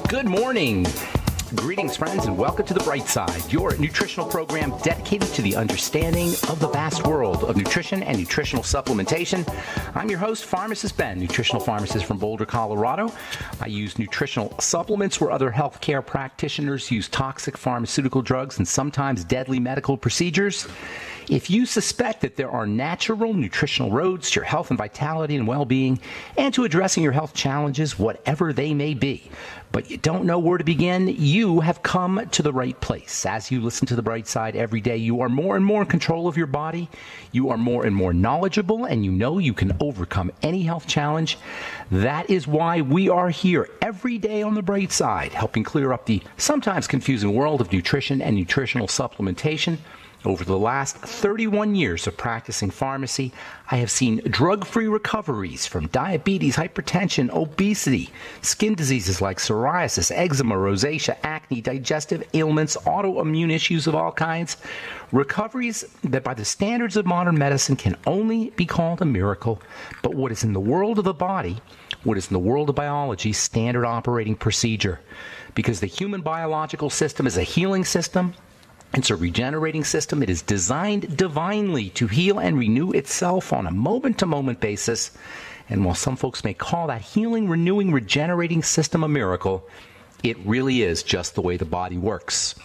Good morning. Greetings, friends, and welcome to The Bright Side, your nutritional program dedicated to the understanding of the vast world of nutrition and nutritional supplementation. I'm your host, Pharmacist Ben, nutritional pharmacist from Boulder, Colorado. I use nutritional supplements where other healthcare practitioners use toxic pharmaceutical drugs and sometimes deadly medical procedures. If you suspect that there are natural nutritional roads to your health and vitality and well-being and to addressing your health challenges, whatever they may be, but you don't know where to begin, you have come to the right place. As you listen to The Bright Side every day, you are more and more in control of your body. You are more and more knowledgeable, and you know you can overcome any health challenge. That is why we are here every day on The Bright Side, helping clear up the sometimes confusing world of nutrition and nutritional supplementation. Over the last 31 years of practicing pharmacy, I have seen drug-free recoveries from diabetes, hypertension, obesity, skin diseases like psoriasis, eczema, rosacea, acne, digestive ailments, autoimmune issues of all kinds. Recoveries that by the standards of modern medicine can only be called a miracle. But what is in the world of the body, what is in the world of biology, standard operating procedure. Because the human biological system is a healing system. It's a regenerating system. It is designed divinely to heal and renew itself on a moment-to-moment basis. And while some folks may call that healing, renewing, regenerating system a miracle, it really is just the way the body works.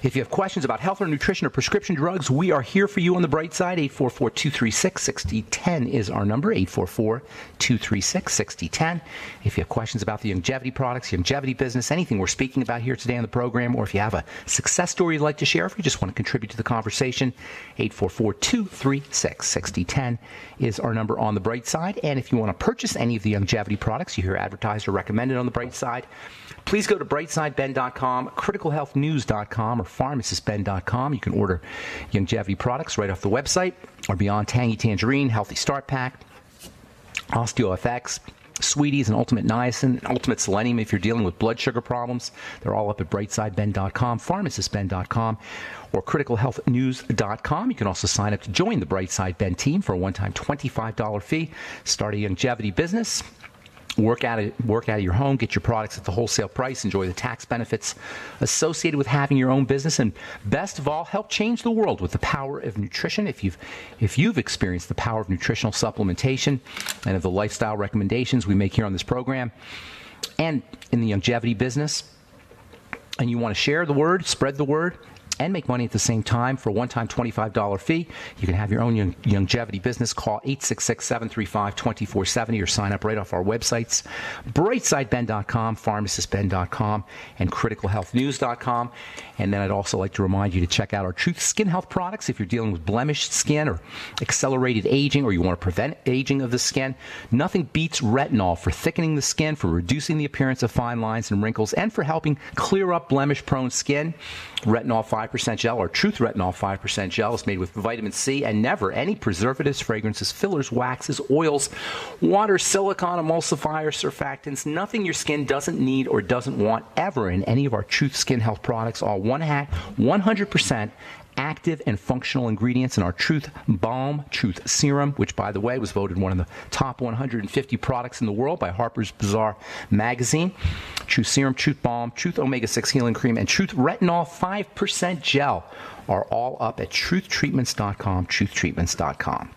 If you have questions about health or nutrition or prescription drugs, we are here for you on The Bright Side. 844-236-6010 is our number, 844-236-6010. If you have questions about the longevity products, longevity business, anything we're speaking about here today on the program, or if you have a success story you'd like to share, if you just want to contribute to the conversation, 844-236-6010 is our number on The Bright Side. And if you want to purchase any of the longevity products you hear advertised or recommended on The Bright Side, please go to brightsideben.com, criticalhealthnews.com, or pharmacistben.com. You can order longevity products right off the website, or Beyond Tangy Tangerine, Healthy Start Pack, OsteoFX, Sweeties, and Ultimate Niacin, and Ultimate Selenium if you're dealing with blood sugar problems. They're all up at brightsideben.com, pharmacistben.com, or criticalhealthnews.com. You can also sign up to join the Bright Side Ben team for a one-time $25 fee. Start a longevity business. Work out of your home, get your products at the wholesale price, enjoy the tax benefits associated with having your own business, and best of all, help change the world with the power of nutrition. If you've experienced the power of nutritional supplementation and of the lifestyle recommendations we make here on this program and in the longevity business, and you want to share the word, spread the word, and make money at the same time for a one-time $25 fee, you can have your own longevity business. Call 866-735-2470 or sign up right off our websites, brightsideben.com, pharmacistben.com, and criticalhealthnews.com. And then I'd also like to remind you to check out our Truth Skin Health products if you're dealing with blemished skin or accelerated aging, or you want to prevent aging of the skin. Nothing beats retinol for thickening the skin, for reducing the appearance of fine lines and wrinkles, and for helping clear up blemish-prone skin. Retinol 5% gel, or Truth Retinol 5% gel, is made with vitamin C and never any preservatives, fragrances, fillers, waxes, oils, water, silicone, emulsifiers, surfactants, nothing your skin doesn't need or doesn't want ever in any of our Truth Skin Health products. All 100% active and functional ingredients in our Truth Balm, Truth Serum, which, by the way, was voted one of the top 150 products in the world by Harper's Bazaar magazine. Truth Serum, Truth Balm, Truth Omega-6 Healing Cream, and Truth Retinol 5% Gel are all up at truthtreatments.com, truthtreatments.com.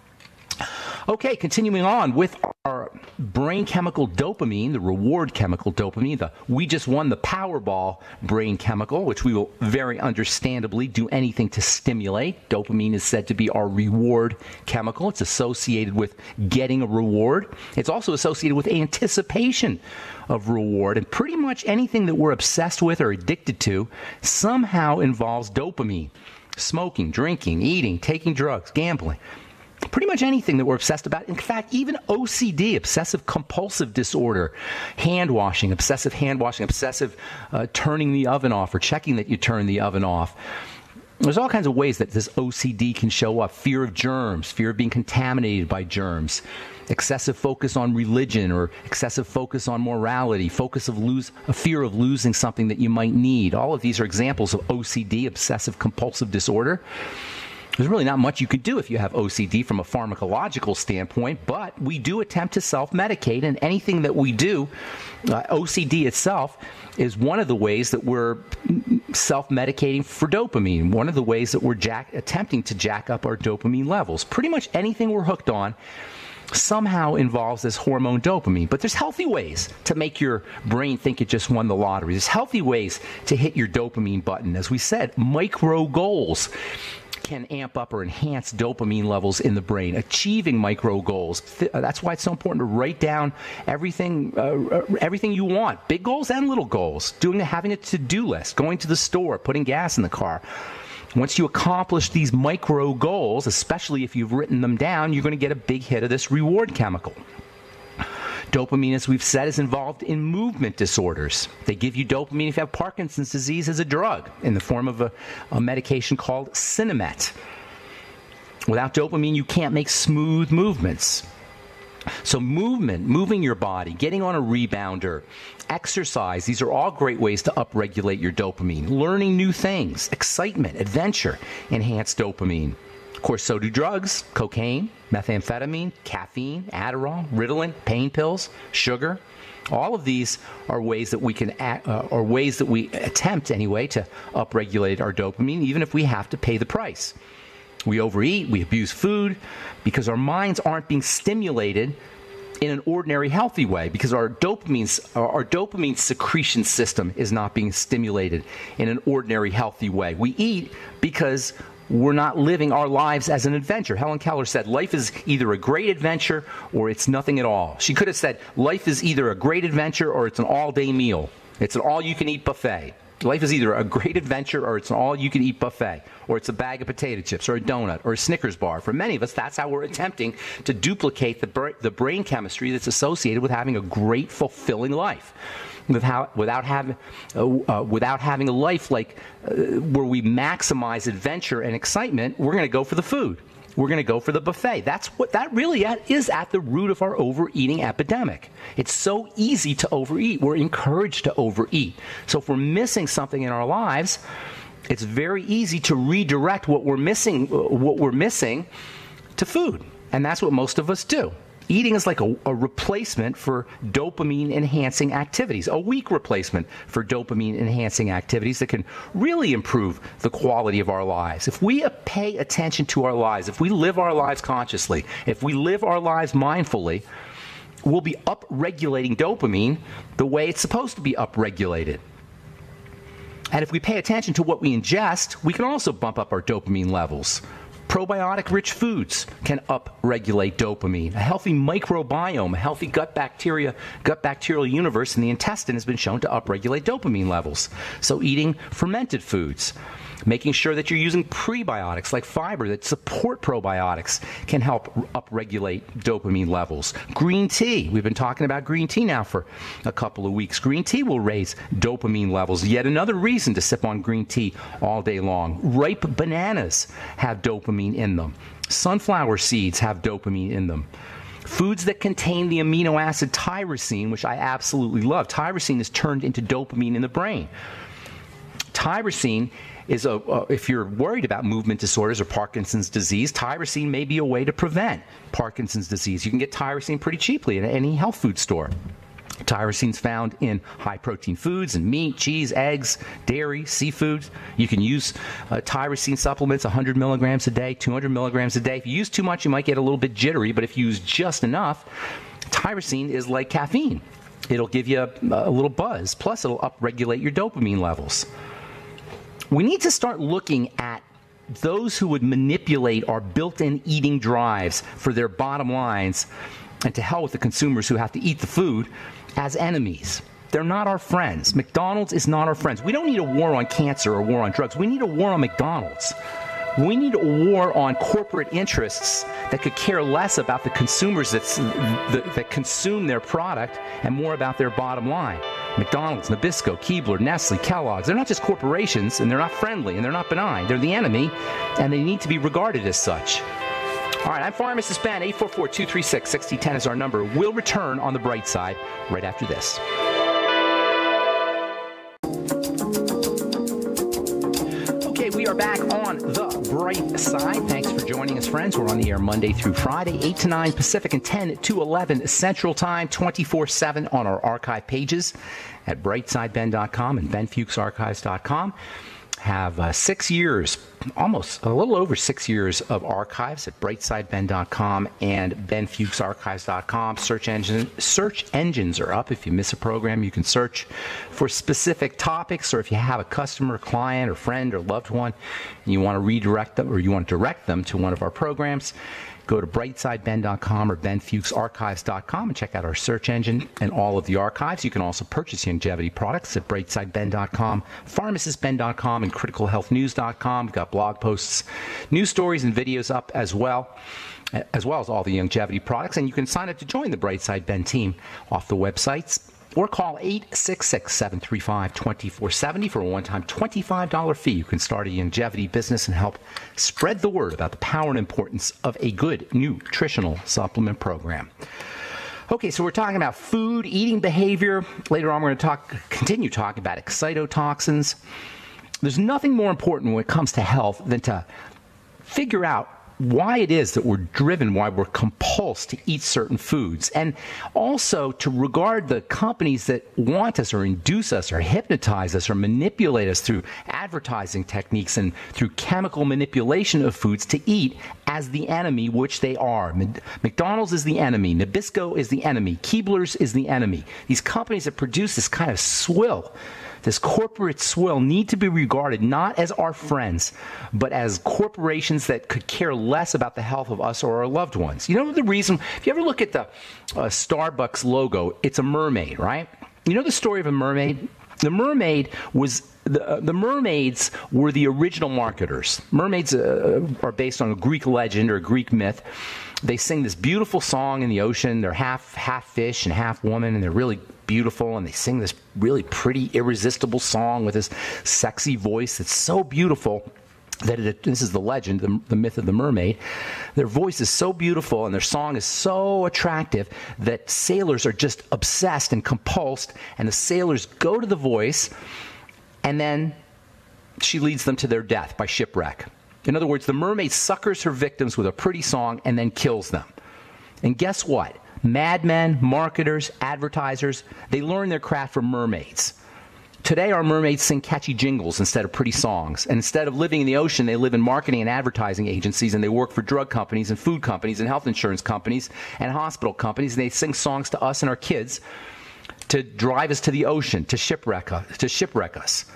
Okay, continuing on with our brain chemical dopamine, the reward chemical dopamine, the we just won the Powerball brain chemical, which we will very understandably do anything to stimulate. Dopamine is said to be our reward chemical. It's associated with getting a reward. It's also associated with anticipation of reward, and pretty much anything that we're obsessed with or addicted to somehow involves dopamine. Smoking, drinking, eating, taking drugs, gambling. Pretty much anything that we're obsessed about. In fact, even OCD, obsessive compulsive disorder, hand washing, obsessive turning the oven off or checking that you turn the oven off. There's all kinds of ways that this OCD can show up. Fear of germs, fear of being contaminated by germs, excessive focus on religion or excessive focus on morality, a fear of losing something that you might need. All of these are examples of OCD, obsessive compulsive disorder. There's really not much you can do if you have OCD from a pharmacological standpoint, but we do attempt to self-medicate, and anything that we do, OCD itself is one of the ways that we're self-medicating for dopamine, one of the ways that we're attempting to jack up our dopamine levels. Pretty much anything we're hooked on somehow involves this hormone dopamine. But there's healthy ways to make your brain think it just won the lottery. There's healthy ways to hit your dopamine button. As we said, micro goals can amp up or enhance dopamine levels in the brain. Achieving micro goals. That's why it's so important to write down everything you want, big goals and little goals. Having a to-do list, going to the store, putting gas in the car. Once you accomplish these micro goals, especially if you've written them down, you're going to get a big hit of this reward chemical. Dopamine, as we've said, is involved in movement disorders. They give you dopamine if you have Parkinson's disease as a drug in the form of a medication called Sinemet. Without dopamine, you can't make smooth movements. So moving your body, getting on a rebounder, exercise, these are all great ways to upregulate your dopamine. Learning new things, excitement, adventure, enhance dopamine. Of course, so do drugs, cocaine, methamphetamine, caffeine, Adderall, Ritalin, pain pills, sugar. All of these are ways that we attempt anyway to upregulate our dopamine, even if we have to pay the price. We overeat, we abuse food, because our minds aren't being stimulated in an ordinary healthy way, because our dopamine secretion system is not being stimulated in an ordinary healthy way. We eat because we're not living our lives as an adventure. Helen Keller said, life is either a great adventure or it's nothing at all. She could have said, life is either a great adventure or it's an all-day meal. It's an all-you-can-eat buffet. Life is either a great adventure or it's an all-you-can-eat buffet, or it's a bag of potato chips or a donut or a Snickers bar. For many of us, that's how we're attempting to duplicate the brain chemistry that's associated with having a great, fulfilling life. Without having a life like where we maximize adventure and excitement, we're going to go for the food. We're going to go for the buffet. That really is at the root of our overeating epidemic. It's so easy to overeat. We're encouraged to overeat. So if we're missing something in our lives, it's very easy to redirect what we're missing to food. And that's what most of us do. Eating is like a replacement for dopamine-enhancing activities, a weak replacement for dopamine-enhancing activities that can really improve the quality of our lives. If we pay attention to our lives, if we live our lives consciously, if we live our lives mindfully, we'll be upregulating dopamine the way it's supposed to be upregulated. And if we pay attention to what we ingest, we can also bump up our dopamine levels. Probiotic-rich foods can upregulate dopamine. A healthy microbiome, a healthy gut bacterial universe in the intestine has been shown to upregulate dopamine levels. So eating fermented foods, making sure that you're using prebiotics like fiber that support probiotics can help upregulate dopamine levels. Green tea. We've been talking about green tea now for a couple of weeks. Green tea will raise dopamine levels. Yet another reason to sip on green tea all day long. Ripe bananas have dopamine in them. Sunflower seeds have dopamine in them. Foods that contain the amino acid tyrosine, which I absolutely love. Tyrosine is turned into dopamine in the brain. Tyrosine is if you're worried about movement disorders or Parkinson's disease, tyrosine may be a way to prevent Parkinson's disease. You can get tyrosine pretty cheaply at any health food store. Tyrosine is found in high-protein foods and meat, cheese, eggs, dairy, seafood. You can use tyrosine supplements, 100 milligrams a day, 200 milligrams a day. If you use too much, you might get a little bit jittery, but if you use just enough, tyrosine is like caffeine. It'll give you a little buzz, plus it'll upregulate your dopamine levels. We need to start looking at those who would manipulate our built-in eating drives for their bottom lines, and to hell with the consumers who have to eat the food, as enemies. They're not our friends. McDonald's is not our friends. We don't need a war on cancer or a war on drugs. We need a war on McDonald's. We need a war on corporate interests that could care less about the consumers that consume their product and more about their bottom line. McDonald's, Nabisco, Keebler, Nestle, Kellogg's, they're not just corporations, and they're not friendly, and they're not benign. They're the enemy, and they need to be regarded as such. All right, I'm Pharmacist Ben. 844-236-6010 is our number. We'll return on the bright side right after this. Okay, we are back on The Bright Side. Thanks for joining us, friends. We're on the air Monday through Friday, 8 to 9 Pacific and 10 to 11 Central Time, 24/7 on our archive pages at brightsideben.com and benfuchsarchives.com. Have 6 years, almost a little over 6 years of archives at brightsideben.com and benfuchsarchives.com. Search engines are up. If you miss a program, you can search for specific topics, or if you have a customer, client, or friend, or loved one, and you want to redirect them, or you want to direct them to one of our programs, go to brightsideben.com or benfuchsarchives.com and check out our search engine and all of the archives. You can also purchase longevity products at brightsideben.com, pharmacistben.com, and criticalhealthnews.com. We've got blog posts, news stories, and videos up as well as all the longevity products. And you can sign up to join the Brightside Ben team off the websites, or call 866-735-2470 for a one-time $25 fee. You can start a longevity business and help spread the word about the power and importance of a good nutritional supplement program. Okay, so we're talking about food, eating behavior. Later on, we're going to continue talking about excitotoxins. There's nothing more important when it comes to health than to figure out why it is that we're driven, why we're compulsed to eat certain foods, and also to regard the companies that want us or induce us or hypnotize us or manipulate us through advertising techniques and through chemical manipulation of foods to eat as the enemy, which they are. McDonald's is the enemy. Nabisco is the enemy. Keebler's is the enemy. These companies that produce this kind of swill, this corporate swill, need to be regarded not as our friends, but as corporations that could care less about the health of us or our loved ones. You know the reason? If you ever look at the Starbucks logo, it's a mermaid, right? You know the story of a mermaid? The mermaid was the mermaids were the original marketers. Mermaids are based on a Greek legend or a Greek myth. They sing this beautiful song in the ocean. They're half fish and half woman, and they're really beautiful, and they sing this really pretty, irresistible song with this sexy voice that's so beautiful that this is the legend, the myth of the mermaid. Their voice is so beautiful and their song is so attractive that sailors are just obsessed and compulsed, and the sailors go to the voice, and then she leads them to their death by shipwreck. In other words, the mermaid suckers her victims with a pretty song and then kills them. And guess what? Madmen, marketers, advertisers, they learn their craft from mermaids. Today, our mermaids sing catchy jingles instead of pretty songs. And instead of living in the ocean, they live in marketing and advertising agencies, and they work for drug companies and food companies and health insurance companies and hospital companies. And they sing songs to us and our kids to drive us to the ocean, to shipwreck us.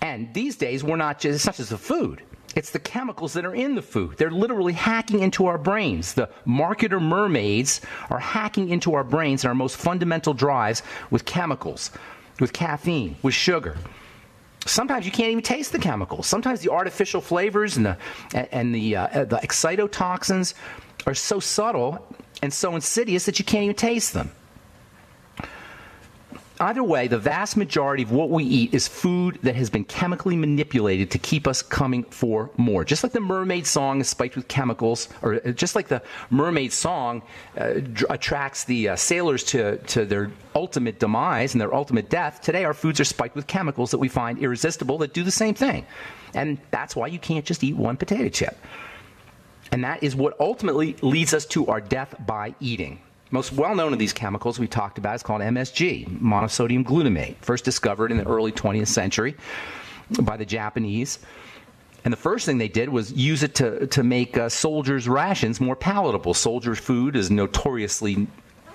And these days, it's not just the food. It's the chemicals that are in the food. They're literally hacking into our brains. The marketer mermaids are hacking into our brains and our most fundamental drives with chemicals, with caffeine, with sugar. Sometimes you can't even taste the chemicals. Sometimes the artificial flavors and the excitotoxins are so subtle and so insidious that you can't even taste them. Either way, the vast majority of what we eat is food that has been chemically manipulated to keep us coming for more. Just like the mermaid song is spiked with chemicals, or just like the mermaid song attracts the sailors to their ultimate demise and their ultimate death, today our foods are spiked with chemicals that we find irresistible that do the same thing. And that's why you can't just eat one potato chip. And that is what ultimately leads us to our death by eating. Most well-known of these chemicals we talked about is called MSG, monosodium glutamate, first discovered in the early 20th century by the Japanese. And the first thing they did was use it to make soldiers' rations more palatable. Soldiers' food is notoriously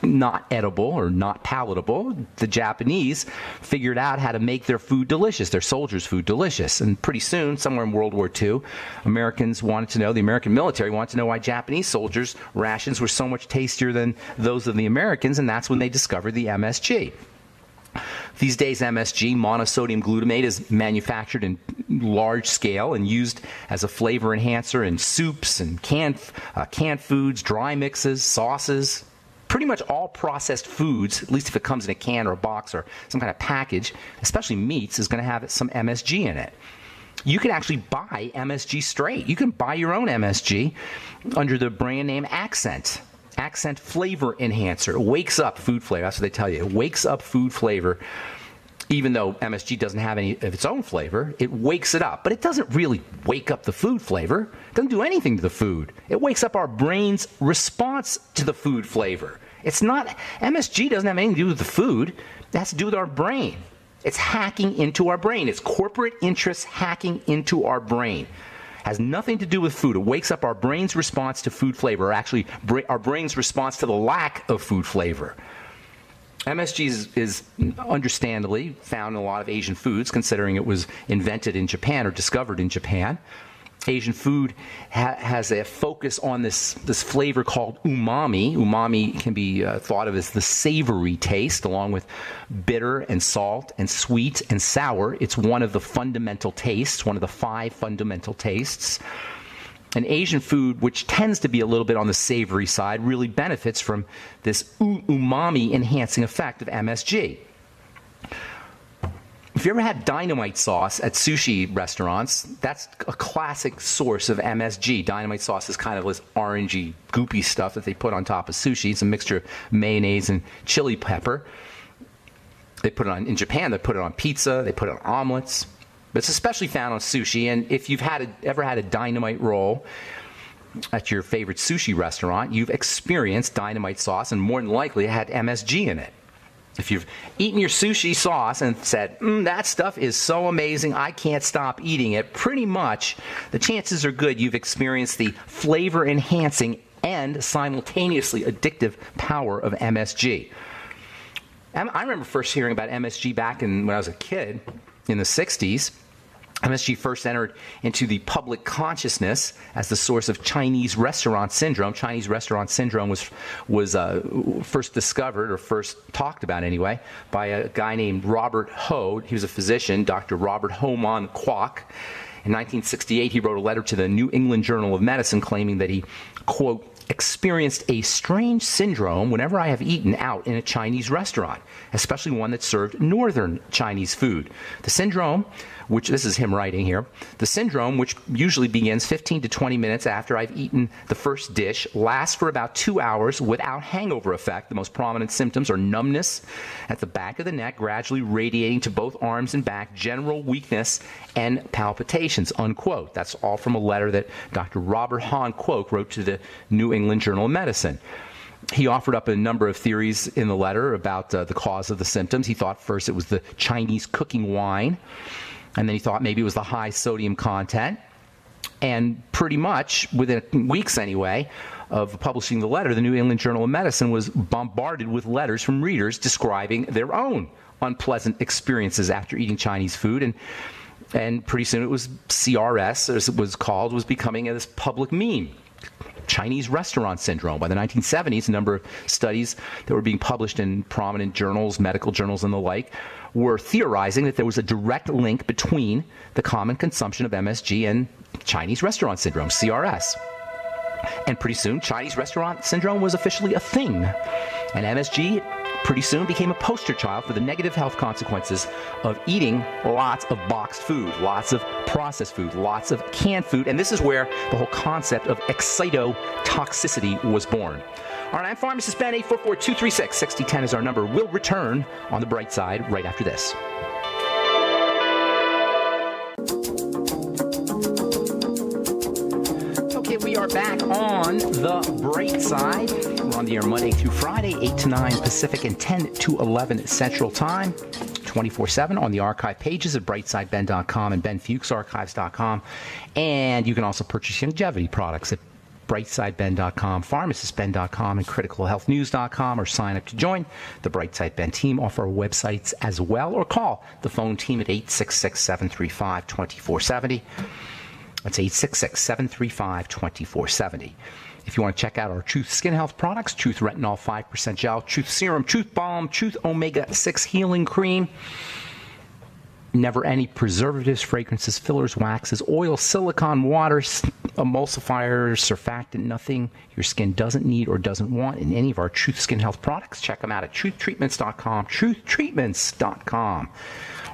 not edible or not palatable. The Japanese figured out how to make their food delicious, their soldiers' food delicious. And pretty soon, somewhere in World War II, the American military wanted to know why Japanese soldiers' rations were so much tastier than those of the Americans, and that's when they discovered the MSG. These days, MSG, monosodium glutamate, is manufactured in large scale and used as a flavor enhancer in soups and canned foods, dry mixes, sauces. Pretty much all processed foods, at least if it comes in a can or a box or some kind of package, especially meats, is going to have some MSG in it. You can actually buy MSG straight. You can buy your own MSG under the brand name Accent. Accent Flavor Enhancer. It wakes up food flavor. That's what they tell you. It wakes up food flavor even though MSG doesn't have any of its own flavor, it wakes it up. But it doesn't really wake up the food flavor. It doesn't do anything to the food. It wakes up our brain's response to the food flavor. It's not, MSG doesn't have anything to do with the food. It has to do with our brain. It's hacking into our brain. It's corporate interests hacking into our brain. Has nothing to do with food. It wakes up our brain's response to food flavor, or actually our brain's response to the lack of food flavor. MSG is understandably found in a lot of Asian foods, considering it was invented in Japan or discovered in Japan. Asian food has a focus on this flavor called umami. Umami can be thought of as the savory taste, along with bitter and salt and sweet and sour. It's one of the fundamental tastes, one of the 5 fundamental tastes. And Asian food, which tends to be a little bit on the savory side, really benefits from this umami-enhancing effect of MSG. If you ever had dynamite sauce at sushi restaurants, that's a classic source of MSG. Dynamite sauce is kind of this orangey, goopy stuff that they put on top of sushi. It's a mixture of mayonnaise and chili pepper. They put it on, in Japan, they put it on pizza, they put it on omelets. But it's especially found on sushi, and if you've ever had a dynamite roll at your favorite sushi restaurant, you've experienced dynamite sauce, and more than likely it had MSG in it. If you've eaten your sushi sauce and said, that stuff is so amazing, I can't stop eating it, pretty much the chances are good you've experienced the flavor-enhancing and simultaneously addictive power of MSG. I remember first hearing about MSG back when I was a kid in the 60s. MSG first entered into the public consciousness as the source of Chinese restaurant syndrome. Chinese restaurant syndrome was first discovered, or first talked about anyway, by a guy named Robert Ho. He was a physician, Dr. Robert Ho-Man Kwok. In 1968, he wrote a letter to the New England Journal of Medicine claiming that he, quote, experienced a strange syndrome whenever I have eaten out in a Chinese restaurant, especially one that served northern Chinese food. The syndrome, which, this is him writing here, the syndrome, which usually begins 15 to 20 minutes after I've eaten the first dish, lasts for about 2 hours without hangover effect. The most prominent symptoms are numbness at the back of the neck, gradually radiating to both arms and back, general weakness, and palpitations, unquote. That's all from a letter that Dr. Robert Han Kwok wrote to the New England Journal of Medicine. He offered up a number of theories in the letter about the cause of the symptoms. He thought first it was the Chinese cooking wine, and then he thought maybe it was the high sodium content. And pretty much, within weeks anyway, of publishing the letter, the New England Journal of Medicine was bombarded with letters from readers describing their own unpleasant experiences after eating Chinese food. And pretty soon it was CRS, as it was called, was becoming this public meme. Chinese restaurant syndrome. By the 1970s, a number of studies that were being published in prominent journals, medical journals and the like, were theorizing that there was a direct link between the common consumption of MSG and Chinese restaurant syndrome, CRS. And pretty soon, Chinese restaurant syndrome was officially a thing. And MSG pretty soon became a poster child for the negative health consequences of eating lots of boxed food, lots of processed food, lots of canned food. And this is where the whole concept of excitotoxicity was born. All right, I'm Pharmacist Ben. 844-236-6010 is our number. We'll return on the bright side right after this. Okay, we are back on the bright side. We're on the air Monday through Friday, 8 to 9 Pacific and 10 to 11 Central Time, 24/7 on the archive pages at brightsideben.com and benfuchsarchives.com. And you can also purchase longevity products at brightsideben.com, pharmacistben.com, and criticalhealthnews.com, or sign up to join the Brightside Ben team off our websites as well, or call the phone team at 866-735-2470. That's 866-735-2470. If you want to check out our Truth Skin Health products, Truth Retinol 5% Gel, Truth Serum, Truth Balm, Truth Omega-6 Healing Cream, never any preservatives, fragrances, fillers, waxes, oil, silicone, water, emulsifiers, surfactant, nothing your skin doesn't need or doesn't want in any of our Truth Skin Health products. Check them out at truthtreatments.com, truthtreatments.com.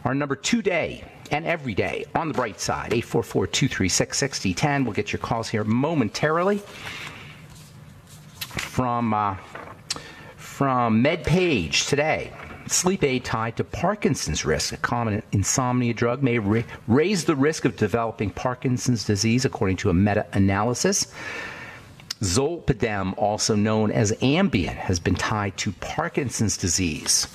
Our number today and every day on the bright side, 844-236-6010. We'll get your calls here momentarily. From MedPage today. sleep aid tied to Parkinson's risk. A common insomnia drug may raise the risk of developing Parkinson's disease, according to a meta-analysis. Zolpidem, also known as Ambien, has been tied to Parkinson's disease.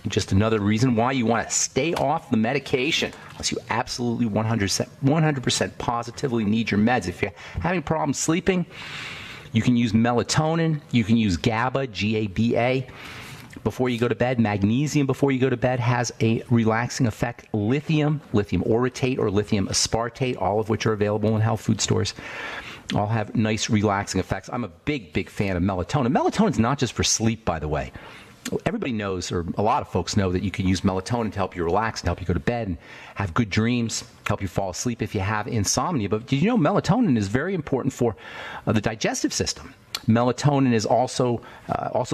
Just another reason why you want to stay off the medication unless you absolutely 100% positively need your meds. If you're having problems sleeping, you can use melatonin. You can use GABA, G-A-B-A, before you go to bed. Magnesium before you go to bed has a relaxing effect. Lithium orotate or lithium aspartate, all of which are available in health food stores, all have nice relaxing effects. I'm a big fan of melatonin. Melatonin is not just for sleep, by the way. Everybody knows, or a lot of folks know, that you can use melatonin to help you relax and help you go to bed and have good dreams, help you fall asleep if you have insomnia. But did you know melatonin is very important for the digestive system? Melatonin is also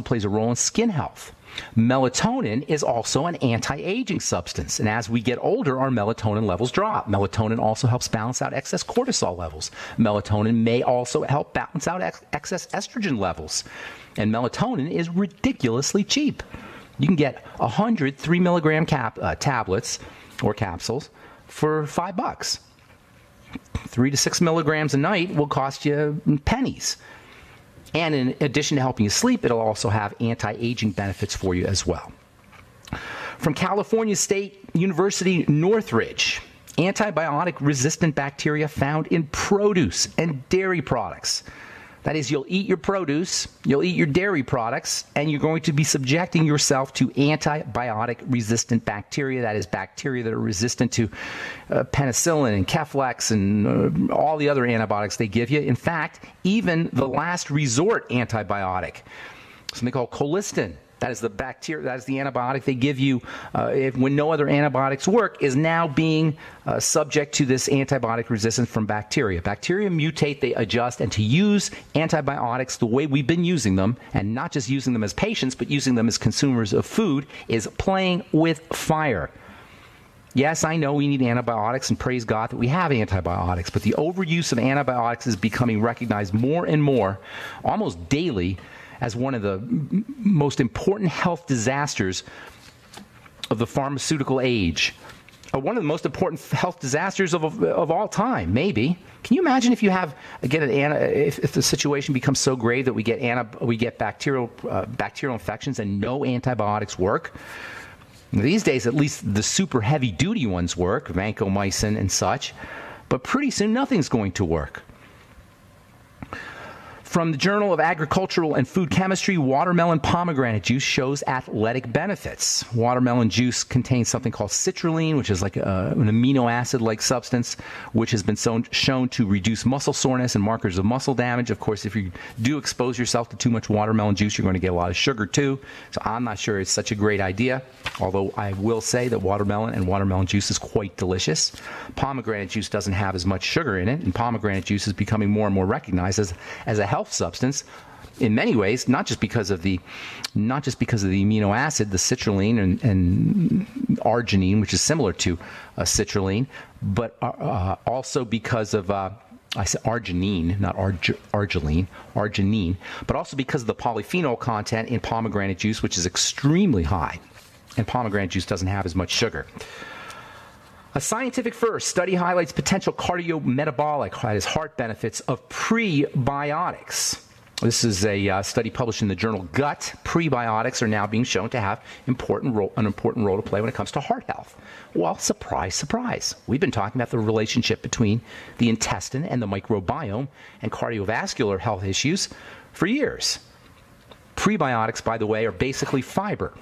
plays a role in skin health. Melatonin is also an anti-aging substance, and as we get older, our melatonin levels drop. Melatonin also helps balance out excess cortisol levels. Melatonin may also help balance out excess estrogen levels. And melatonin is ridiculously cheap. You can get 100 3-milligram tablets or capsules for $5. 3 to 6 milligrams a night will cost you pennies. And in addition to helping you sleep, it'll also have anti-aging benefits for you as well. From California State University, Northridge, antibiotic-resistant bacteria found in produce and dairy products. That is, you'll eat your produce, you'll eat your dairy products, and you're going to be subjecting yourself to antibiotic-resistant bacteria. That is, bacteria that are resistant to penicillin and Keflex and all the other antibiotics they give you. In fact, even the last resort antibiotic, something called colistin, that is the bacteria. That is the antibiotic they give you when no other antibiotics work, is now being subject to this antibiotic resistance from bacteria. Bacteria mutate, they adjust, and to use antibiotics the way we've been using them, and not just using them as patients, but using them as consumers of food, is playing with fire. Yes, I know we need antibiotics, and praise God that we have antibiotics, but the overuse of antibiotics is becoming recognized more and more, almost daily, as one of the most important health disasters of the pharmaceutical age. One of the most important health disasters of all time, maybe. Can you imagine if you have, again, if the situation becomes so grave that we get bacterial infections and no antibiotics work? These days, at least the super heavy-duty ones work, vancomycin and such, but pretty soon nothing's going to work. From the Journal of Agricultural and Food Chemistry, watermelon pomegranate juice shows athletic benefits. Watermelon juice contains something called citrulline, which is like an amino acid-like substance, which has been shown to reduce muscle soreness and markers of muscle damage. Of course, if you do expose yourself to too much watermelon juice, you're going to get a lot of sugar too. So I'm not sure it's such a great idea, although I will say that watermelon juice is quite delicious. Pomegranate juice doesn't have as much sugar in it, and pomegranate juice is becoming more and more recognized as a health substance in many ways, not just because of the amino acid, the citrulline and arginine, which is similar to citrulline, but also because of I said arginine, not arginine, but also because of the polyphenol content in pomegranate juice, which is extremely high, and pomegranate juice doesn't have as much sugar. A scientific first study highlights potential cardiometabolic, that is, heart benefits of prebiotics. This is a study published in the journal Gut. Prebiotics are now being shown to have an important role to play when it comes to heart health. Well, surprise, surprise. We've been talking about the relationship between the intestine and the microbiome and cardiovascular health issues for years. Prebiotics, by the way, are basically fiber.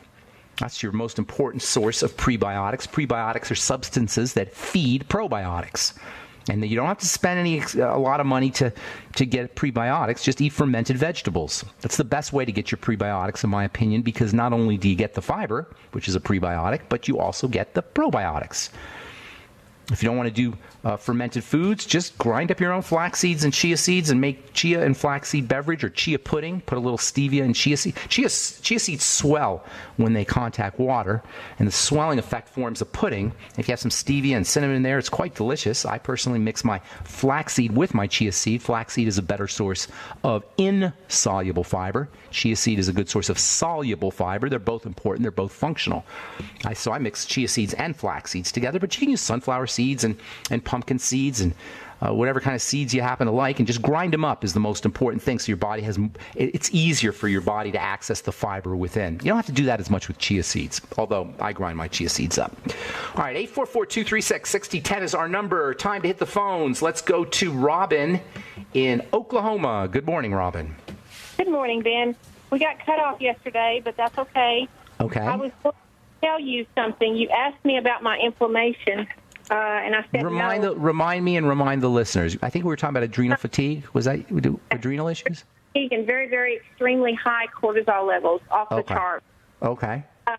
That's your most important source of prebiotics. Prebiotics are substances that feed probiotics. And you don't have to spend a lot of money to get prebiotics. Just eat fermented vegetables. That's the best way to get your prebiotics, in my opinion, because not only do you get the fiber, which is a prebiotic, but you also get the probiotics. If you don't want to do fermented foods, just grind up your own flax seeds and chia seeds and make chia and flaxseed beverage or chia pudding. Put a little stevia and chia seed. Chia seeds swell when they contact water, and the swelling effect forms a pudding. If you have some stevia and cinnamon in there, it's quite delicious. I personally mix my flaxseed with my chia seed. Flaxseed is a better source of insoluble fiber. Chia seed is a good source of soluble fiber. They're both important. They're both functional. So I mix chia seeds and flax seeds together, but you can use sunflower seeds and pumpkin seeds and whatever kind of seeds you happen to like, and just grind them up is the most important thing, so your body has, it's easier for your body to access the fiber within. You don't have to do that as much with chia seeds, although I grind my chia seeds up. All right, 844-236-6010 is our number. Time to hit the phones. Let's go to Robin in Oklahoma. Good morning, Robin. Good morning, Ben. We got cut off yesterday, but that's okay. Okay. I was going to tell you something. You asked me about my inflammation, and I said no. Remind me and remind the listeners. I think we were talking about adrenal fatigue. Was that adrenal issues? And very, very extremely high cortisol levels off the chart. Okay. I've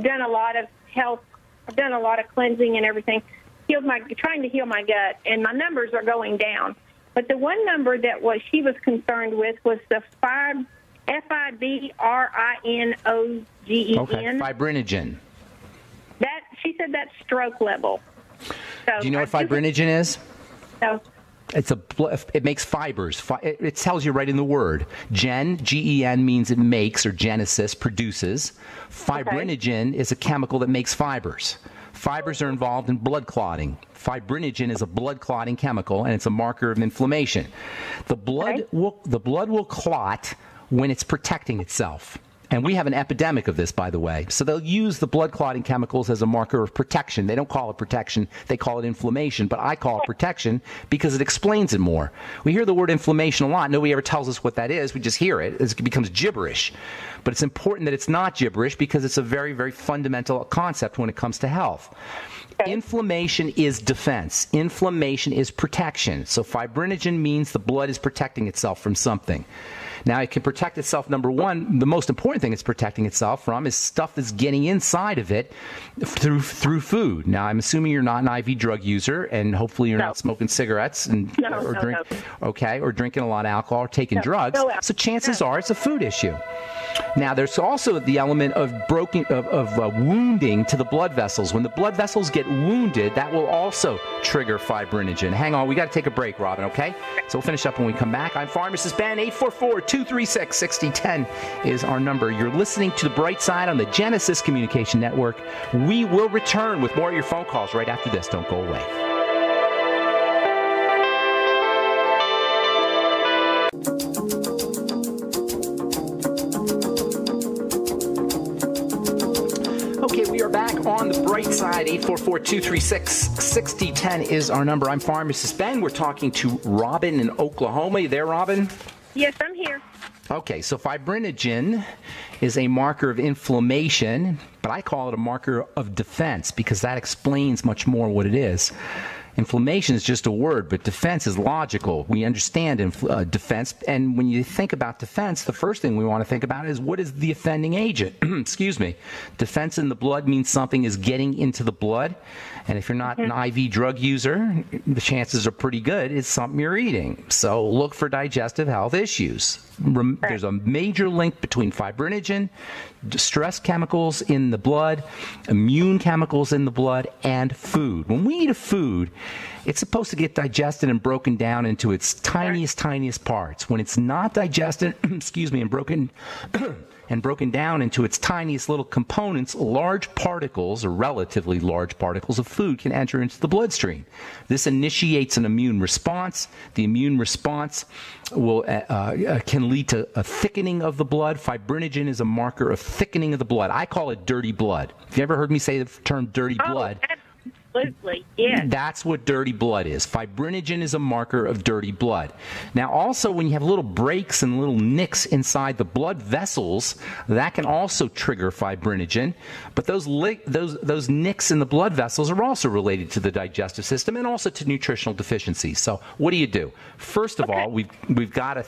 done a lot of health. I've done a lot of cleansing and everything. Trying to heal my gut, and my numbers are going down. But the one number that she was concerned with was the fibrinogen. Okay, fibrinogen. She said that's stroke level. So do you know what fibrinogen is? No. It makes fibers. It tells you right in the word. Gen, means it makes, or genesis, produces. Fibrinogen is a chemical that makes fibers. Fibers are involved in blood clotting. Fibrinogen is a blood clotting chemical, and it's a marker of inflammation. The blood will clot when it's protecting itself. And we have an epidemic of this, by the way. So they'll use the blood clotting chemicals as a marker of protection. They don't call it protection. They call it inflammation. But I call it protection because it explains it more. We hear the word inflammation a lot. Nobody ever tells us what that is. We just hear it. It becomes gibberish. But it's important that it's not gibberish because it's a very, very fundamental concept when it comes to health. Inflammation is defense. Inflammation is protection. So fibrinogen means the blood is protecting itself from something. Now, it can protect itself, number one. The most important thing it's protecting itself from is stuff that's getting inside of it through food. Now, I'm assuming you're not an IV drug user, and hopefully you're not smoking cigarettes or drinking a lot of alcohol or taking drugs. So chances are it's a food issue. Now, there's also the element of wounding to the blood vessels. When the blood vessels get wounded, that will also trigger fibrinogen. Hang on, we got to take a break, Robin, okay? So we'll finish up when we come back. I'm Pharmacist Ben. 844-236-6010 is our number. You're listening to The Bright Side on the Genesis Communication Network. We will return with more of your phone calls right after this. Don't go away. Okay, we are back on The Bright Side. 844-236-6010 is our number. I'm Pharmacist Ben. We're talking to Robin in Oklahoma. You there, Robin? Yes, I'm here. Okay, so fibrinogen is a marker of inflammation, but I call it a marker of defense because that explains much more what it is. Inflammation is just a word, but defense is logical. We understand defense, and when you think about defense, the first thing we want to think about is what is the offending agent? Excuse me. Defense in the blood means something is getting into the blood, and if you're not an IV drug user, the chances are pretty good it's something you're eating. So look for digestive health issues. There's a major link between fibrinogen, stress chemicals in the blood, immune chemicals in the blood, and food. When we eat a food, it's supposed to get digested and broken down into its tiniest parts. When it's not digested, and broken down into its tiniest little components, large particles, or relatively large particles of food can enter into the bloodstream. This initiates an immune response. The immune response can lead to a thickening of the blood. Fibrinogen is a marker of thickening of the blood. I call it dirty blood. Have you ever heard me say the term dirty blood? Absolutely, yes. That's what dirty blood is. Fibrinogen is a marker of dirty blood. Now, also, when you have little breaks and little nicks inside the blood vessels, that can also trigger fibrinogen. But those nicks in the blood vessels are also related to the digestive system and also to nutritional deficiencies. So, what do? First of all, we've got to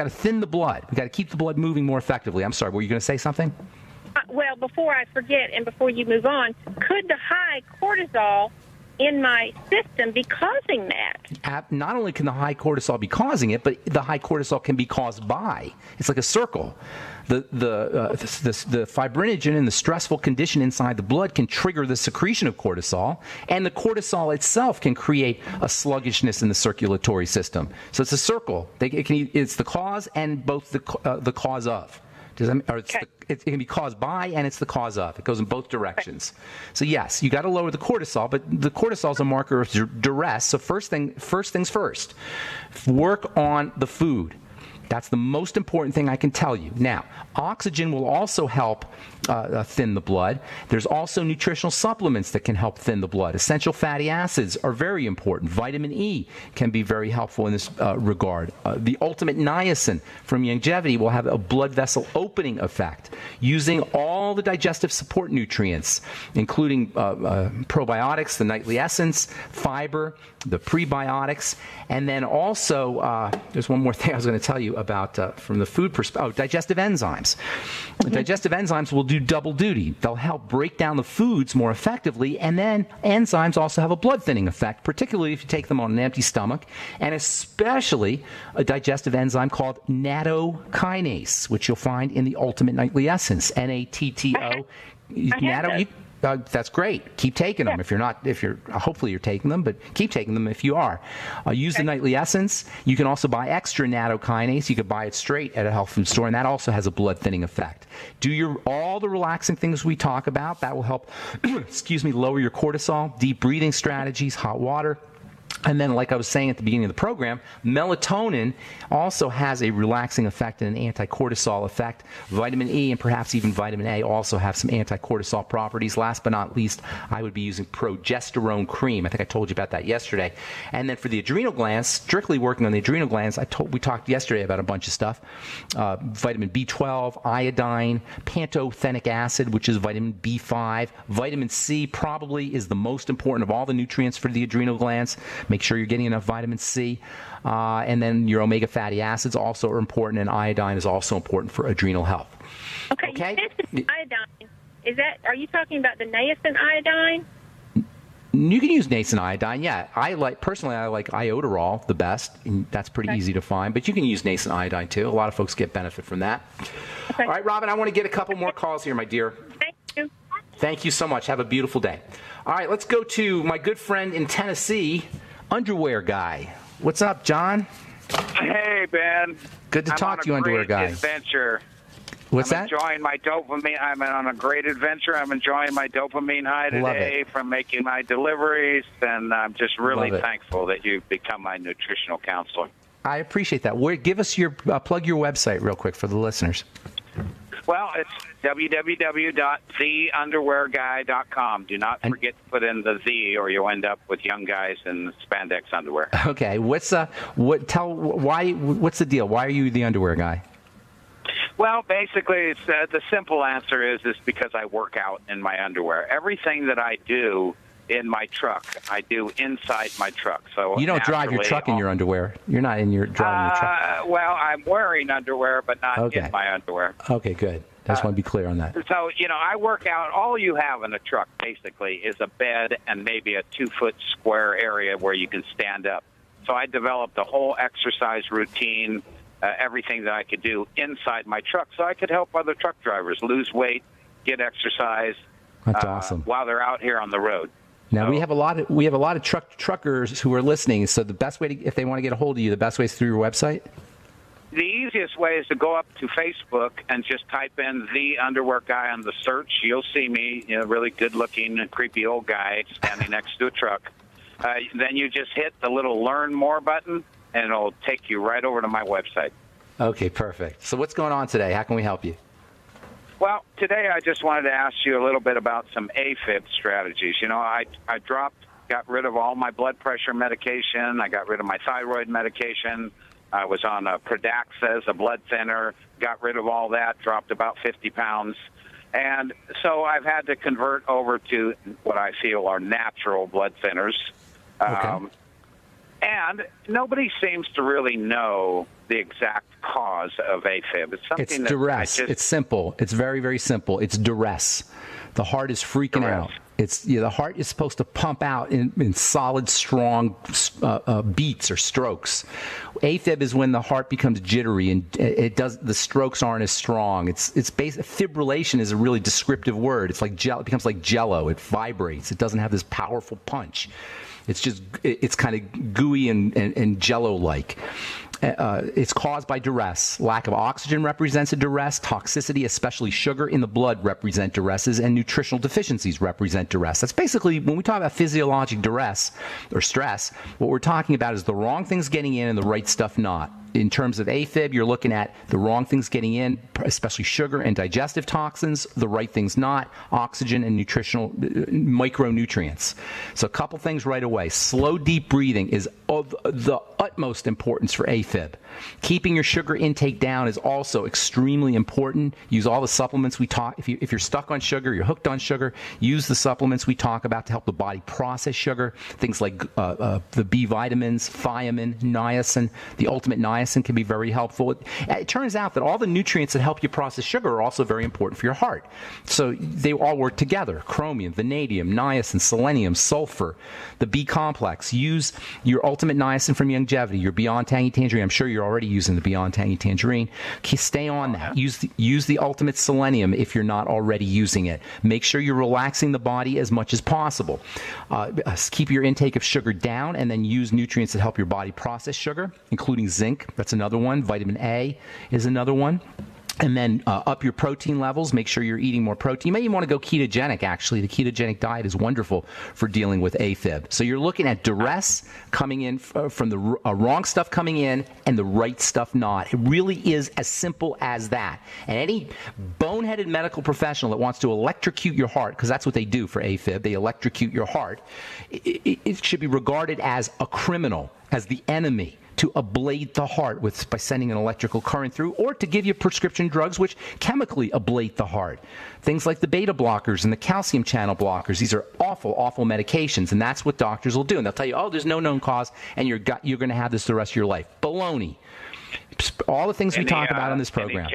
thin the blood. We've got to keep the blood moving more effectively. I'm sorry, were you going to say something? Well, before I forget and before you move on, could the high cortisol in my system be causing that? Not only can the high cortisol be causing it, but the high cortisol can be caused by. It's like a circle. The fibrinogen and the stressful condition inside the blood can trigger the secretion of cortisol, and the cortisol itself can create a sluggishness in the circulatory system. So it's a circle. It's the cause and both the cause of. It can be caused by and it's the cause of. It goes in both directions. So yes, you got to lower the cortisol, but the cortisol is a marker of duress. So first things first, work on the food. That's the most important thing I can tell you. Now, oxygen will also help thin the blood. There's also nutritional supplements that can help thin the blood. Essential fatty acids are very important. Vitamin E can be very helpful in this regard. The ultimate niacin from Youngevity will have a blood vessel opening effect. Using all the digestive support nutrients, including probiotics, the nightly essence, fiber, the prebiotics, and then also there's one more thing I was going to tell you about from the food perspective. Oh, digestive enzymes. The digestive enzymes will do double duty. They'll help break down the foods more effectively, and then enzymes also have a blood thinning effect, particularly if you take them on an empty stomach, and especially a digestive enzyme called nattokinase, which you'll find in the Ultimate Nightly Essence, Natto. That's great. Keep taking them. Hopefully you're taking them, but keep taking them if you are. Use the Nightly Essence. You can also buy extra nattokinase. You could buy it straight at a health food store, and that also has a blood thinning effect. Do all the relaxing things we talk about. That will help, lower your cortisol, deep breathing strategies, hot water. And then, like I was saying at the beginning of the program, melatonin also has a relaxing effect and an anti-cortisol effect. Vitamin E and perhaps even vitamin A also have some anti-cortisol properties. Last but not least, I would be using progesterone cream. I think I told you about that yesterday. And then for the adrenal glands, strictly working on the adrenal glands, we talked yesterday about a bunch of stuff. Vitamin B12, iodine, pantothenic acid, which is vitamin B5. Vitamin C probably is the most important of all the nutrients for the adrenal glands. Make sure you're getting enough vitamin C. And then your omega fatty acids also are important, and iodine is also important for adrenal health. Okay? You mentioned iodine. Are you talking about the nascent iodine? You can use nascent iodine, yeah. Personally, I like iodoral the best. And that's pretty easy to find, but you can use nascent iodine too. A lot of folks get benefit from that. Okay. All right, Robin, I want to get a couple more calls here, my dear. Thank you. Thank you so much. Have a beautiful day. All right, let's go to my good friend in Tennessee, Underwear Guy. What's up, John? Hey, Ben. Good to talk to you, Underwear Guy. Adventure. What's that? Enjoying my dopamine. I'm on a great adventure. I'm enjoying my dopamine high today from making my deliveries, and I'm just really thankful that you've become my nutritional counselor. I appreciate that. Give us plug your website real quick for the listeners. Well, it's www.theunderwearguy.com. Do not forget to put in the Z, or you'll end up with young guys in spandex underwear. Okay. What's the deal? Why are you the underwear guy? Well, basically, it's the simple answer is because I work out in my underwear. Everything that I do in my truck, I do inside my truck. So you don't drive your truck in your underwear. You're not driving your truck. Well, I'm wearing underwear, but not in my underwear. Okay, good. I just want to be clear on that. So, I work out. All you have in a truck, basically, is a bed and maybe a 2-foot square area where you can stand up. So I developed a whole exercise routine, everything that I could do inside my truck, so I could help other truck drivers lose weight, get exercise. That's awesome. While they're out here on the road. Now we have a lot of truckers who are listening. So the best way if they want to get a hold of you, the best way is through your website. The easiest way is to go up to Facebook and just type in The Underwear Guy on the search. You'll see me, really good-looking, creepy old guy standing next to a truck. Then you just hit the little Learn More button, and it'll take you right over to my website. Okay, perfect. So what's going on today? How can we help you? Well, today I just wanted to ask you a little bit about some AFib strategies. I got rid of all my blood pressure medication. I got rid of my thyroid medication. I was on a Pradaxa, a blood thinner, got rid of all that, dropped about 50 pounds. And so I've had to convert over to what I feel are natural blood thinners. Okay. And nobody seems to really know the exact cause of AFib. It's something duress. It's simple. It's very, very simple. It's duress. The heart is freaking out. It's the heart is supposed to pump out in solid, strong beats or strokes. AFib is when the heart becomes jittery and the strokes aren't as strong. It's fibrillation is a really descriptive word. It's like it becomes like jello. It vibrates. It doesn't have this powerful punch. It's kind of gooey and jello-like. It's caused by duress. Lack of oxygen represents a duress. Toxicity, especially sugar in the blood, represent duresses, and nutritional deficiencies represent duress. That's basically, when we talk about physiologic duress or stress, what we're talking about is the wrong things getting in and the right stuff not. In terms of AFib, you're looking at the wrong things getting in, especially sugar and digestive toxins, the right things not, oxygen and nutritional micronutrients. So a couple things right away. Slow, deep breathing is of the utmost importance for AFib. Keeping your sugar intake down is also extremely important. Use all the supplements we talk. If you're stuck on sugar, you're hooked on sugar, use the supplements we talk about to help the body process sugar. Things like the B vitamins, thiamine, niacin. The ultimate niacin can be very helpful. It turns out that all the nutrients that help you process sugar are also very important for your heart. So they all work together. Chromium, vanadium, niacin, selenium, sulfur, the B complex. Use your ultimate niacin from Youngevity, your Beyond Tangy Tangerine. I'm sure you're already using the Beyond Tangy Tangerine. Stay on that. Use the ultimate selenium if you're not already using it. Make sure you're relaxing the body as much as possible. Keep your intake of sugar down, and then use nutrients that help your body process sugar, including zinc. That's another one. Vitamin A is another one. And then up your protein levels. Make sure you're eating more protein. You may even want to go ketogenic, actually. The ketogenic diet is wonderful for dealing with AFib. So you're looking at duress coming in from the wrong stuff coming in and the right stuff not. It really is as simple as that. And any boneheaded medical professional that wants to electrocute your heart, because that's what they do for AFib, they electrocute your heart, it should be regarded as a criminal, as the enemy, to ablate the heart by sending an electrical current through, or to give you prescription drugs which chemically ablate the heart. Things like the beta blockers and the calcium channel blockers. These are awful, awful medications, and that's what doctors will do. And they'll tell you, oh, there's no known cause, and you're going to have this the rest of your life. Baloney. All the things we talk about on this program.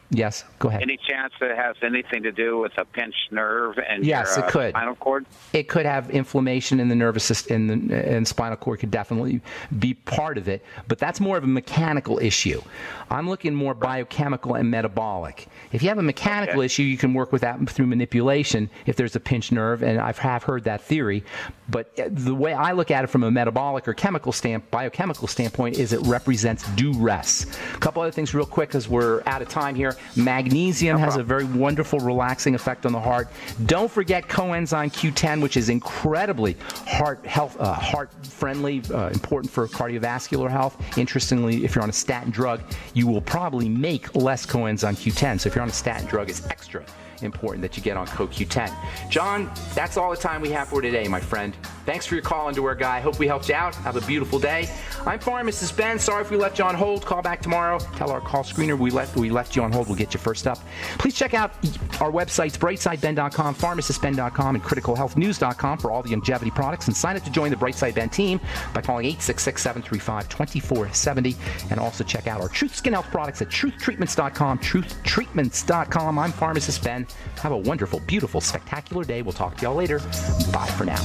Yes, go ahead. Any chance that it has anything to do with a pinched nerve and yes, your it could. spinal cord? It could have inflammation in the nervous system, and spinal cord could definitely be part of it, but that's more of a mechanical issue. I'm looking more biochemical and metabolic. If you have a mechanical issue, you can work with that through manipulation if there's a pinched nerve, and I have heard that theory. But the way I look at it from a metabolic or biochemical standpoint is it represents duress. A couple other things real quick because we're out of time here. Magnesium has a very wonderful relaxing effect on the heart. Don't forget coenzyme Q10, which is incredibly heart-friendly, important for cardiovascular health. Interestingly, if you're on a statin drug, you will probably make less coenzyme Q10. So if you're on a statin drug, it's extra important that you get on CoQ10. John, that's all the time we have for today, my friend. Thanks for your call, Underwear Guy. Hope we helped you out. Have a beautiful day. I'm Pharmacist Ben. Sorry if we left you on hold. Call back tomorrow. Tell our call screener we left you on hold. We'll get you first up. Please check out our websites, brightsideben.com, pharmacistben.com, and criticalhealthnews.com for all the longevity products. And sign up to join the Brightside Ben team by calling 866-735-2470. And also check out our Truth Skin Health products at truthtreatments.com, truthtreatments.com. I'm Pharmacist Ben. Have a wonderful, beautiful, spectacular day. We'll talk to y'all later. Bye for now.